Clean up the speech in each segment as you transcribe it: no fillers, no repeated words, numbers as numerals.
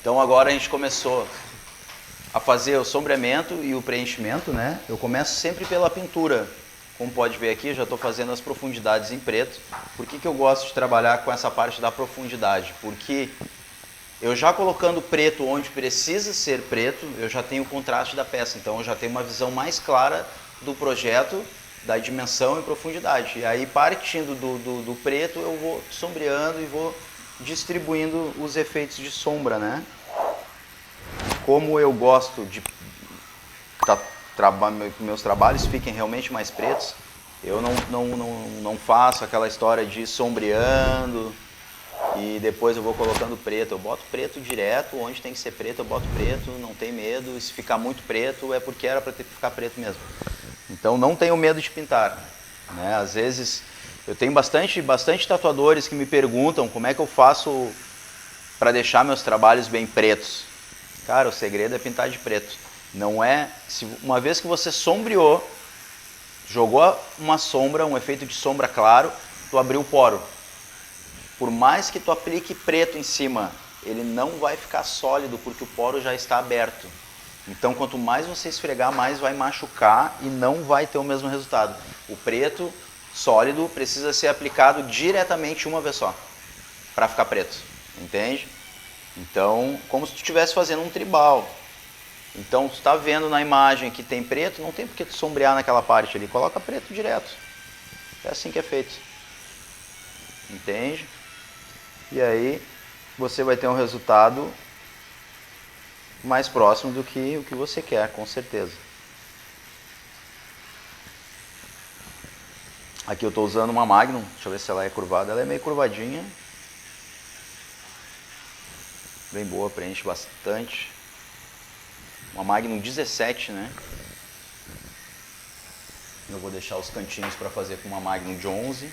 Então agora a gente começou a fazer o sombreamento e o preenchimento, né? Eu começo sempre pela pintura. Como pode ver aqui, eu já estou fazendo as profundidades em preto. Por que eu gosto de trabalhar com essa parte da profundidade? Porque eu já colocando preto onde precisa ser preto, eu já tenho o contraste da peça. Então eu já tenho uma visão mais clara do projeto, da dimensão e profundidade. E aí, partindo do preto, eu vou sombreando e vou distribuindo os efeitos de sombra, né? Como eu gosto de que meus trabalhos fiquem realmente mais pretos, eu não faço aquela história de ir sombreando e depois eu vou colocando preto. Eu boto preto direto, onde tem que ser preto eu boto preto, não tem medo. E se ficar muito preto é porque era para ter que ficar preto mesmo. Então não tenho medo de pintar, né? Às vezes eu tenho bastante tatuadores que me perguntam como é que eu faço para deixar meus trabalhos bem pretos. Cara, o segredo é pintar de preto. Não é, uma vez que você sombreou, jogou uma sombra, um efeito de sombra claro, tu abriu o poro. Por mais que tu aplique preto em cima, ele não vai ficar sólido porque o poro já está aberto. Então, quanto mais você esfregar, mais vai machucar e não vai ter o mesmo resultado. O preto sólido precisa ser aplicado diretamente uma vez só, para ficar preto, entende? Então, como se tu estivesse fazendo um tribal. Então, tu está vendo na imagem que tem preto, não tem por que tu sombrear naquela parte ali, coloca preto direto. É assim que é feito. Entende? E aí, você vai ter um resultado mais próximo do que o que você quer, com certeza. Aqui eu estou usando uma Magnum, deixa eu ver se ela é curvada, ela é meio curvadinha. Bem boa, preenche bastante. Uma Magnum 17, né? Eu vou deixar os cantinhos para fazer com uma Magnum de 11.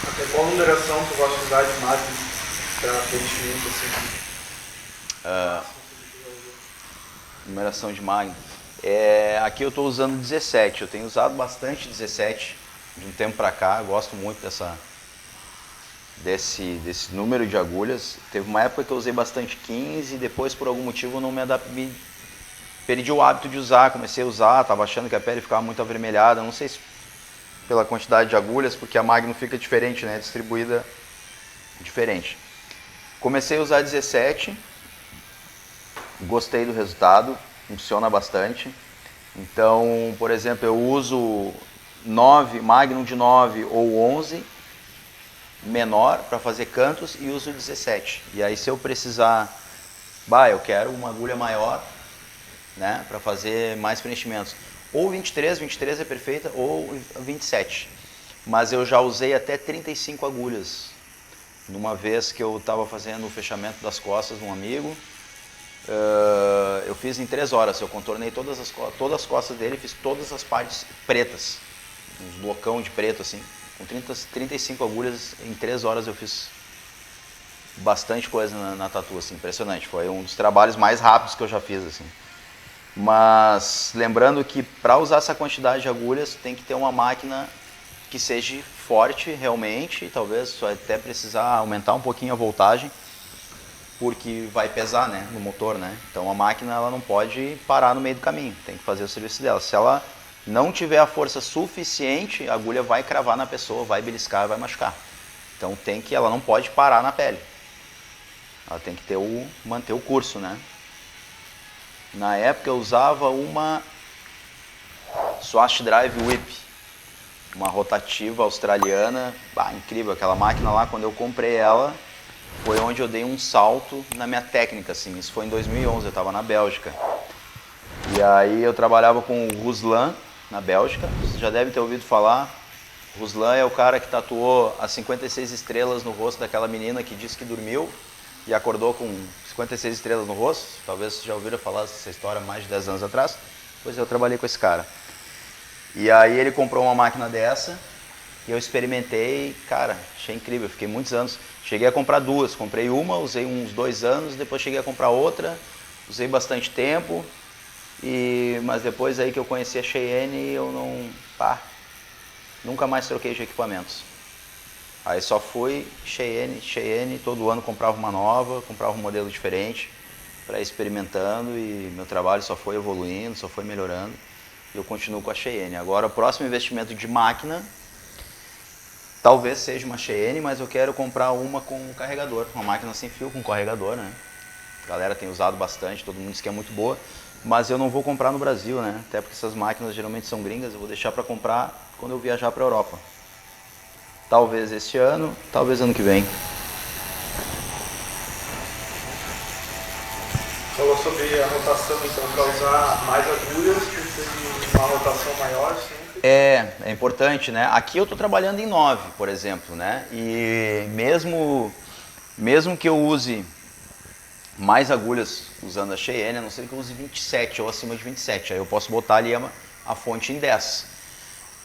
Até qual numeração tu gosta de usar de Magnum para preenchimento assim? Numeração de Magnum. Aqui eu estou usando 17, eu tenho usado bastante 17 de um tempo para cá, eu gosto muito desse número de agulhas. Teve uma época que eu usei bastante 15, depois por algum motivo eu não me adaptei, perdi o hábito de usar, comecei a usar, estava achando que a pele ficava muito avermelhada, não sei se pela quantidade de agulhas, porque a Magnum fica diferente, né, distribuída diferente. Comecei a usar 17, gostei do resultado, funciona bastante. Então, por exemplo, eu uso 9, Magnum de 9 ou 11, menor para fazer cantos, e uso 17. E aí se eu precisar, eu quero uma agulha maior, né, para fazer mais preenchimentos. Ou 23 é perfeita, ou 27. Mas eu já usei até 35 agulhas. Numa vez que eu estava fazendo o fechamento das costas de um amigo, eu fiz em 3 horas, eu contornei todas as costas dele, fiz todas as partes pretas, uns blocão de preto assim, com 35 agulhas, em 3 horas eu fiz bastante coisa na tatu, assim, impressionante, foi um dos trabalhos mais rápidos que eu já fiz, assim. Mas lembrando que para usar essa quantidade de agulhas tem que ter uma máquina que seja forte realmente, talvez até precisar aumentar um pouquinho a voltagem, porque vai pesar, né, no motor, né? Então a máquina ela não pode parar no meio do caminho, tem que fazer o serviço dela. Se ela não tiver a força suficiente, a agulha vai cravar na pessoa, vai beliscar, vai machucar. Então ela não pode parar na pele. Ela tem que manter o curso, né? Na época eu usava uma Swatch Drive Whip, uma rotativa australiana, incrível, aquela máquina lá, quando eu comprei ela, foi onde eu dei um salto na minha técnica, assim, isso foi em 2011, eu estava na Bélgica. E aí eu trabalhava com o Ruslan, na Bélgica, vocês já devem ter ouvido falar. Ruslan é o cara que tatuou as 56 estrelas no rosto daquela menina que disse que dormiu e acordou com 56 estrelas no rosto. Talvez vocês já ouviram falar dessa história há mais de 10 anos atrás. Pois eu trabalhei com esse cara. E aí ele comprou uma máquina dessa e eu experimentei, cara, achei incrível, fiquei muitos anos. Cheguei a comprar duas, comprei uma, usei uns 2 anos, depois cheguei a comprar outra, usei bastante tempo. Mas depois aí que eu conheci a Cheyenne, eu não... nunca mais troquei de equipamentos. Aí só fui Cheyenne, todo ano comprava uma nova, comprava um modelo diferente para ir experimentando, e meu trabalho só foi evoluindo, só foi melhorando, e eu continuo com a Cheyenne. Agora o próximo investimento de máquina talvez seja uma Cheyenne, mas eu quero comprar uma com carregador, uma máquina sem fio com carregador, né? A galera tem usado bastante, todo mundo diz que é muito boa, mas eu não vou comprar no Brasil, né? Até porque essas máquinas geralmente são gringas, eu vou deixar para comprar quando eu viajar para a Europa. Talvez este ano, talvez ano que vem. Falou sobre a rotação, então, para usar mais agulhas, precisa de uma rotação maior sempre. É importante, né? Aqui eu estou trabalhando em 9, por exemplo, né? E mesmo que eu use mais agulhas usando a Cheyenne, a não ser que eu use 27 ou acima de 27, aí eu posso botar ali a fonte em 10.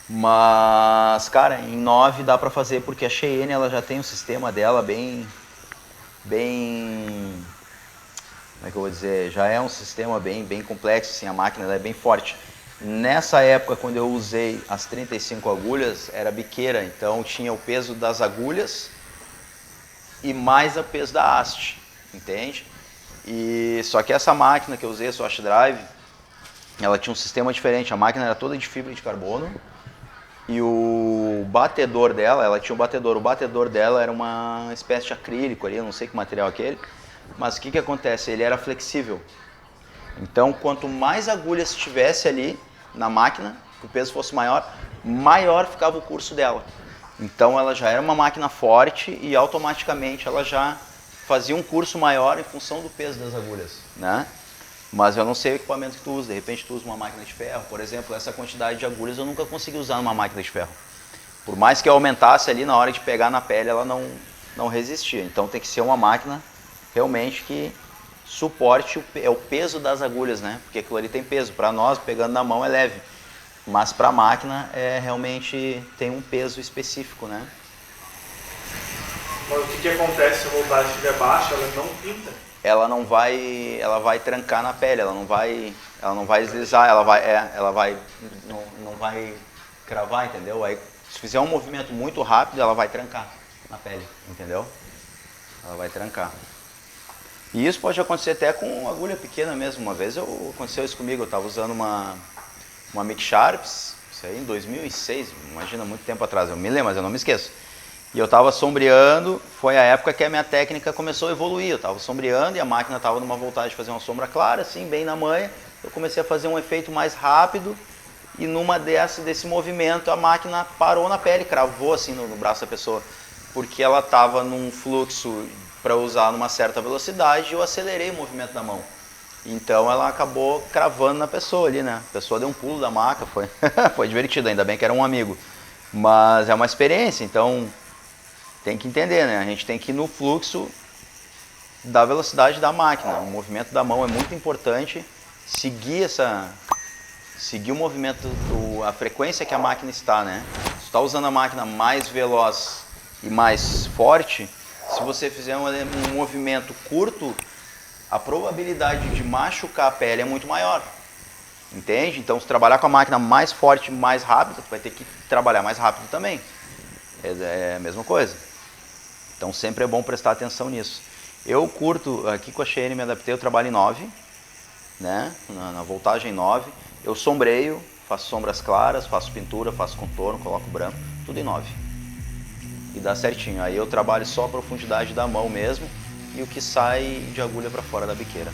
Mas, cara, em 9 dá pra fazer, porque a Cheyenne ela já tem um sistema dela bem, como é que eu vou dizer, já é um sistema bem complexo, assim, a máquina ela é bem forte. Nessa época, quando eu usei as 35 agulhas, era biqueira, então tinha o peso das agulhas e mais o peso da haste, entende? E só que essa máquina que eu usei, a Swash Drive, ela tinha um sistema diferente, a máquina era toda de fibra de carbono, e o batedor dela, ela tinha um batedor, o batedor dela era uma espécie de acrílico ali, eu não sei que material é aquele, mas o que acontece? Ele era flexível. Então, quanto mais agulhas tivesse ali na máquina, que o peso fosse maior, maior ficava o curso dela. Então, ela já era uma máquina forte e automaticamente ela já fazia um curso maior em função do peso das agulhas, né? Mas eu não sei o equipamento que tu usa, de repente tu usa uma máquina de ferro, por exemplo, essa quantidade de agulhas eu nunca consegui usar numa máquina de ferro. Por mais que eu aumentasse ali, na hora de pegar na pele, ela não resistia. Então tem que ser uma máquina realmente que suporte o peso das agulhas, né? Porque aquilo ali tem peso, para nós pegando na mão é leve, mas para a máquina realmente tem um peso específico, né? Mas o que acontece se a voltagem estiver baixa, ela não pinta? Ela vai trancar na pele, ela não vai deslizar, ela não vai cravar, entendeu? Aí se fizer um movimento muito rápido, ela vai trancar na pele, entendeu? Ela vai trancar. E isso pode acontecer até com agulha pequena mesmo. Uma vez aconteceu isso comigo, eu estava usando uma Mic Sharps, isso aí em 2006, imagina, muito tempo atrás, eu me lembro, mas eu não me esqueço. E eu estava sombreando, foi a época que a minha técnica começou a evoluir. Eu estava sombreando e a máquina estava numa vontade de fazer uma sombra clara, assim, bem na manha. Eu comecei a fazer um efeito mais rápido e numa desse movimento a máquina parou na pele, cravou assim no braço da pessoa. Porque ela estava num fluxo para usar numa certa velocidade e eu acelerei o movimento da mão. Então ela acabou cravando na pessoa ali, né? A pessoa deu um pulo da maca, foi divertido, ainda bem que era um amigo. Mas é uma experiência, então... Tem que entender, né? A gente tem que ir no fluxo da velocidade da máquina. O movimento da mão é muito importante. Seguir o movimento, a frequência que a máquina está, né? Se está usando a máquina mais veloz e mais forte, se você fizer um movimento curto, a probabilidade de machucar a pele é muito maior. Entende? Então, se trabalhar com a máquina mais forte, mais rápida, vai ter que trabalhar mais rápido também. É a mesma coisa. Então sempre é bom prestar atenção nisso. Eu curto, aqui com a Cheyenne me adaptei, eu trabalho em 9, né? Na voltagem 9. Eu sombreio, faço sombras claras, faço pintura, faço contorno, coloco branco, tudo em 9. E dá certinho. Aí eu trabalho só a profundidade da mão mesmo e o que sai de agulha para fora da biqueira.